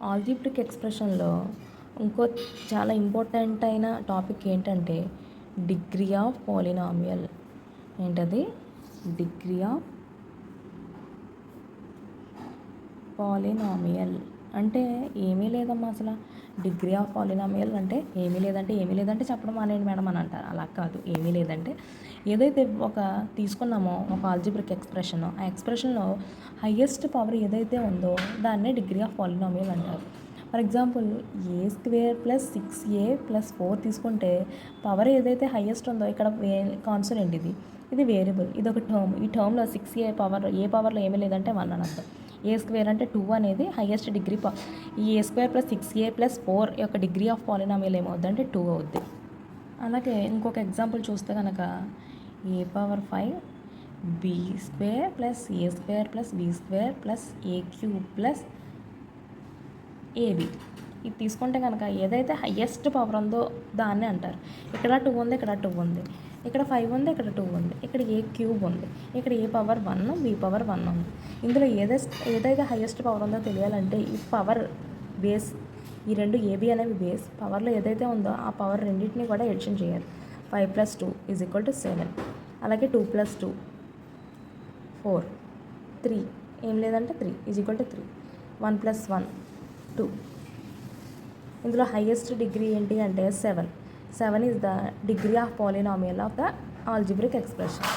Algebraic ఎక్స్ప్రెషన్లో ఇంకో చాలా important అయిన టాపిక్ ఏంటంటే డిగ్రీ ఆఫ్ పాలినామియల్. ఏంటది? డిగ్రీ ఆఫ్ పాలినామియల్ అంటే ఏమీ లేదమ్మా. అసలు డిగ్రీ ఆఫ్ పాలినామియల్ అంటే ఏమీ లేదంటే చెప్పడం మానేయండి మేడం అని అంటారు. అలా కాదు. ఏమీ లేదంటే ఏదైతే తీసుకున్నామో ఒక ఆల్జీబ్రిక్ ఎక్స్ప్రెషన్, ఆ ఎక్స్ప్రెషన్లో హయ్యెస్ట్ పవర్ ఏదైతే ఉందో దాన్నే డిగ్రీ ఆఫ్ పాలినామియల్ అంటారు. ఫర్ ఎగ్జాంపుల్ a² + 6a+4 తీసుకుంటే పవర్ ఏదైతే హయ్యెస్ట్ ఉందో ఇక్కడ కాన్స్టెంట్ ఇది వేరియబుల్, ఇది ఒక టర్మ్. ఈ టర్మ్లో 6a పవర్లో ఏమీ లేదంటే 1 అని అర్థం. a² అంటే 2 అనేది హయ్యెస్ట్ డిగ్రీ. ఈ a² + 6a+4 యొక్క డిగ్రీ ఆఫ్ పాలినామియల్ ఏమవుద్దంటే 2 అవుద్ది. అలాగే ఇంకొక ఎగ్జాంపుల్ చూస్తే కనుక a⁵ b² + a² + b² + a³ + ab. ఇది తీసుకుంటే కనుక ఏదైతే హయ్యెస్ట్ పవర్ ఉందో దాన్ని అంటారు. ఇక్కడ 2 ఉంది, ఇక్కడ 2 ఉంది, ఇక్కడ 5 ఉంది, ఇక్కడ 2 ఉంది, ఇక్కడ a³ ఉంది, ఇక్కడ a⁻1 b⁻1 ఉంది. ఇందులో ఏదైతే హయ్యెస్ట్ పవర్ ఉందో తెలియాలంటే ఈ పవర్ బేస్, ఈ రెండు ఏబి అనేవి బేస్, పవర్లో ఏదైతే ఉందో ఆ పవర్ రెండింటిని కూడా ఎడిషన్ చేయాలి. 5 + 2 = 7. అలాగే 2 + 2 4, 3 ఏం లేదంటే 3 = 3, 1 + 1 2. ఇందులో హైయెస్ట్ డిగ్రీ ఏంటి అంటే 7. 7 is the degree of polynomial of the algebraic expression.